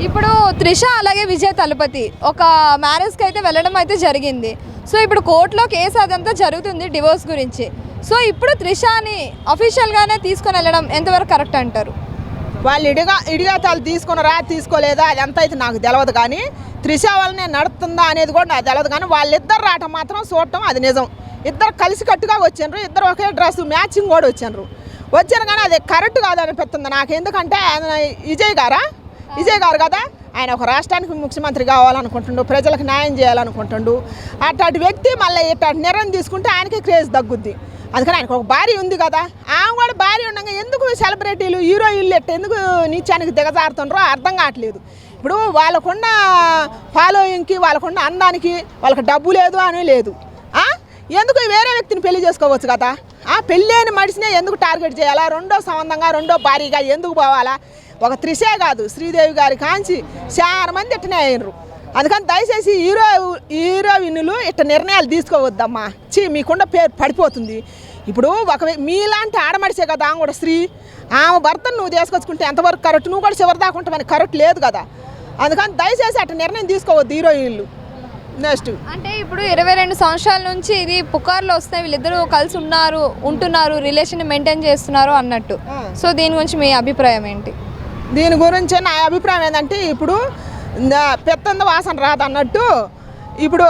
ఇప్పుడు త్రిష అలాగే విజయ్ తలపతి ఒక మ్యారేజ్కి అయితే వెళ్ళడం అయితే జరిగింది. సో ఇప్పుడు కోర్టులో కేసు అదంతా జరుగుతుంది డివోర్స్ గురించి. సో ఇప్పుడు త్రిషని అఫీషియల్గానే తీసుకొని వెళ్ళడం ఎంతవరకు కరెక్ట్ అంటారు? వాళ్ళు ఇడిగాతాలు తీసుకున్నారా తీసుకోలేదా అది ఎంత అయితే నాకు తెలియదు, కానీ త్రిష వల్లనే నడుతుందా అనేది కూడా నాకు తెలియదు. కానీ వాళ్ళిద్దరు రావటం మాత్రం చూడటం అది నిజం. ఇద్దరు కలిసికట్టుగా వచ్చిండ్రు, ఇద్దరు ఒకే డ్రెస్ మ్యాచింగ్ కూడా వచ్చారు కానీ అది కరెక్ట్ కాదనిపిస్తుంది నాకు. ఎందుకంటే విజయ్ గారు కదా, ఆయన ఒక రాష్ట్రానికి ముఖ్యమంత్రి కావాలనుకుంటుండు, ప్రజలకు న్యాయం చేయాలనుకుంటుండు. అట్లాంటి వ్యక్తి మళ్ళీ ఇట్లాంటి నిర్ణయం తీసుకుంటే ఆయనకే క్రేజ్ తగ్గుద్ది. అందుకని ఆయనకు ఒక భార్య ఉంది కదా, ఆమె కూడా భార్య ఉండగా ఎందుకు సెలబ్రిటీలు హీరోయిన్లు ఎట్ట ఎందుకు నీచానికి దిగజారుతుండ్రో అర్థం కావట్లేదు. ఇప్పుడు వాళ్ళకున్న ఫాలోయింగ్కి, వాళ్ళకున్న అందానికి వాళ్ళకి డబ్బు లేదు అని లేదు. ఎందుకు వేరే వ్యక్తిని పెళ్లి చేసుకోవచ్చు కదా. పెళ్ళైన మనిషినే ఎందుకు టార్గెట్ చేయాలా? రెండో సంబంధంగా రెండో భార్యగా ఎందుకు పోవాలా? ఒక త్రిషే కాదు, శ్రీదేవి గారి కాంచి చాలా మంది ఇట్టనే అయినరు. అందుకని దయచేసి హీరోయిన్లు ఇట్ట నిర్ణయాలు తీసుకోవద్దమ్మా. మీకున్న పేరు పడిపోతుంది. ఇప్పుడు మీలాంటి ఆడమడిసే కదా ఆమె కూడా స్త్రీ, ఆమె భర్తను నువ్వు తీసుకొచ్చుకుంటే ఎంతవరకు కరెక్ట్? నువ్వు కూడా చివరి దాకా ఉంటామని కరెక్ట్ లేదు కదా. అందుకని దయచేసి అట్ట నిర్ణయం తీసుకోవద్దు హీరోయిన్లు. నెక్స్ట్ అంటే ఇప్పుడు 22 సంవత్సరాల నుంచి ఇది పుకార్లు వస్తాయి, వీళ్ళిద్దరూ కలిసి ఉంటున్నారు, రిలేషన్ మెయింటైన్ చేస్తున్నారు అన్నట్టు. సో దీని గురించి మీ అభిప్రాయం ఏంటి? దీని గురించి నా అభిప్రాయం ఏంటంటే, ఇప్పుడు పెద్ద వాసన రాదన్నట్టు ఇప్పుడు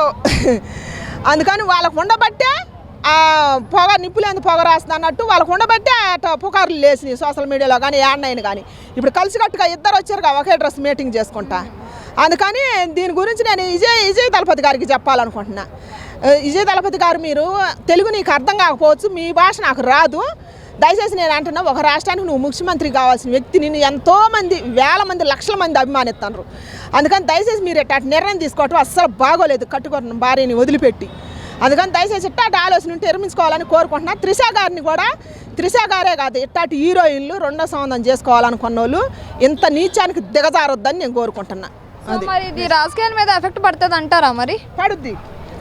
అందుకని వాళ్ళకు ఉండబట్టే పొగ నిప్పులేని పొగ రాస్తుంది అన్నట్టు వాళ్ళకు ఉండబట్టే అట్లా పుకార్లు లేసినాయి సోషల్ మీడియాలో కానీ యాడ్నైన్ కానీ. ఇప్పుడు కలిసికట్టుగా ఇద్దరు వచ్చారుగా ఒకే డ్రెస్ మీటింగ్ చేసుకుంటా. అందుకని దీని గురించి నేను విజయ్ తలపతి గారికి చెప్పాలనుకుంటున్నా. విజయ్ తలపతి గారు, మీరు తెలుగు నీకు అర్థం కాకపోవచ్చు, మీ భాష నాకు రాదు. దయచేసి నేను అంటున్నా, ఒక రాష్ట్రానికి నువ్వు ముఖ్యమంత్రి కావాల్సిన వ్యక్తిని ఎంతోమంది వేల మంది లక్షల మంది అభిమానిస్తున్నారు. అందుకని దయచేసి మీరు ఇట్లాంటి నిర్ణయం తీసుకోవటం అస్సలు బాగోలేదు, కట్టుకున్న భార్యని వదిలిపెట్టి. అందుకని దయచేసి ఇట్లాంటి ఆలోచన ఉంటే విరమించుకోవాలని కోరుకుంటున్నా. త్రిష గారిని కూడా, త్రిష గారే కాదు, ఇట్లాంటి హీరోయిన్లు రెండో సంబంధం చేసుకోవాలనుకున్న వాళ్ళు ఇంత నీచానికి దిగజారొద్దని నేను కోరుకుంటున్నా. మరి ఇది రాజకీయాల మీద ఎఫెక్ట్ పడుతుంది అంటారా? మరి పడుద్ది,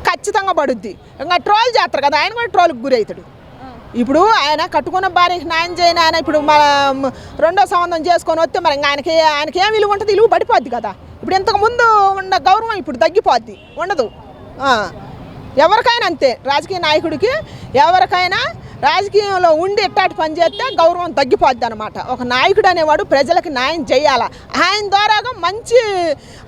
ఖచ్చితంగా పడుద్ది. ఇంకా ట్రోల్ చేస్తారు కదా, ఆయన కూడా ట్రోల్కి గురవుతాడు. ఇప్పుడు ఆయన కట్టుకున్న భార్యకి న్యాయం చేయని ఆయన ఇప్పుడు రెండో సంబంధం చేసుకొని వస్తే మరి ఆయనకి ఏం విలువ ఉంటుంది? విలువ పడిపోద్ది కదా. ఇప్పుడు ఇంతకుముందు ఉన్న గౌరవం ఇప్పుడు తగ్గిపోద్ది, ఉండదు. ఎవరికైనా అంతే, రాజకీయ నాయకుడికి ఎవరికైనా రాజకీయంలో ఉండి ఎట్టాటి పని చేస్తే గౌరవం తగ్గిపోద్ది అనమాట. ఒక నాయకుడు అనేవాడు ప్రజలకి న్యాయం చేయాలా, ఆయన ద్వారాగా మంచి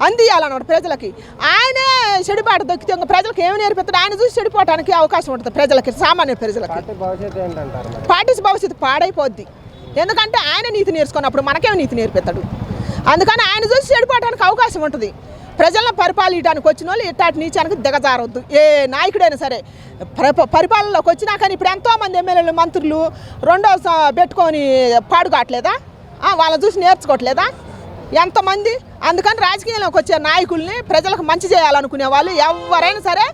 అందియాలన్నమాట ప్రజలకి. ఆయనే చెడిపాటు దొక్కితే ఇంకా ప్రజలకు ఏమి నేర్పిస్తాడు? ఆయన చూసి చెడిపోవడానికి అవకాశం ఉంటుంది ప్రజలకి, సామాన్య ప్రజలకి. పార్టీ భవిష్యత్తు పాడైపోద్ది. ఎందుకంటే ఆయన నీతి నేర్చుకున్నప్పుడు మనకేమో నీతి నేర్పిస్తాడు. అందుకని ఆయన చూసి చెడిపోవడానికి అవకాశం ఉంటుంది. ప్రజలను పరిపాలించడానికి వచ్చిన వాళ్ళు ఇట్లాంటి నీచానికి దిగజారొద్దు. ఏ నాయకుడైనా సరే పరిపాలనలోకి వచ్చినా కానీ ఇప్పుడు ఎంతోమంది ఎమ్మెల్యేలు మంత్రులు రెండో పెట్టుకొని పాడుకోవట్లేదా? వాళ్ళని చూసి నేర్చుకోవట్లేదా ఎంతమంది? అందుకని రాజకీయంలోకి వచ్చే నాయకుల్ని ప్రజలకు మంచి చేయాలనుకునే వాళ్ళు ఎవరైనా సరే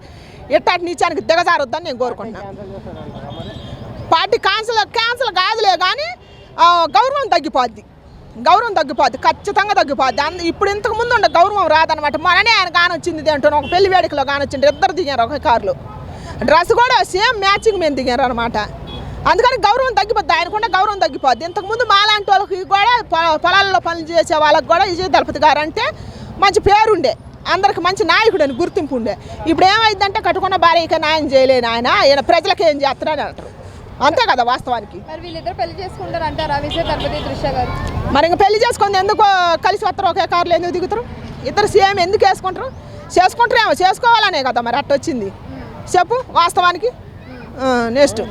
ఇట్లాంటి నీచానికి దిగజారొద్దని నేను కోరుకుంటున్నాను. పార్టీ క్యాన్సిల్ కాదులే కానీ గౌరవం తగ్గిపోద్ది, ఖచ్చితంగా తగ్గిపోద్ది. ఇప్పుడు ఇంతకు ముందు ఉండే గౌరవం రాదనమాట. మననే ఆయన కానొచ్చింది అంటున్నాం, ఒక పెళ్లి వేడుకలో కానొచ్చింది, ఇద్దరు దిగారు ఒక కారులో, డ్రెస్ కూడా సేమ్ మ్యాచింగ్ మేము దిగారు అనమాట. అందుకని గౌరవం తగ్గిపోద్ది, ఆయనకుండా గౌరవం తగ్గిపోద్ది. ఇంతకుముందు మాలాంటి వాళ్ళకి కూడా పొలాల్లో పనులు చేసే వాళ్ళకి కూడా విజయ్ దళపతి గారు అంటే మంచి పేరుండే, అందరికి మంచి నాయకుడు అని గుర్తింపు ఉండే. ఇప్పుడు ఏమైందంటే కట్టుకున్న భార్యకి న్యాయం చేయలేని ఆయన ప్రజలకు ఏం చేస్తున్నారని అంటారు. అంతే కదా వాస్తవానికి. వీళ్ళిద్దరు పెళ్లి చేసుకుంటారు అంటారా విజయ్ తలపతి త్రిష గారు? మరి ఇంకా పెళ్లి చేసుకుంది ఎందుకు కలిసి వస్తారు, ఒకే కార్లో ఎందుకు దిగుతారు? ఇద్దరు సేమ్ ఎందుకు చేసుకుంటారేమో చేసుకోవాలనే కదా మరి అట్ట వచ్చింది. చెప్పు వాస్తవానికి. నెక్స్ట్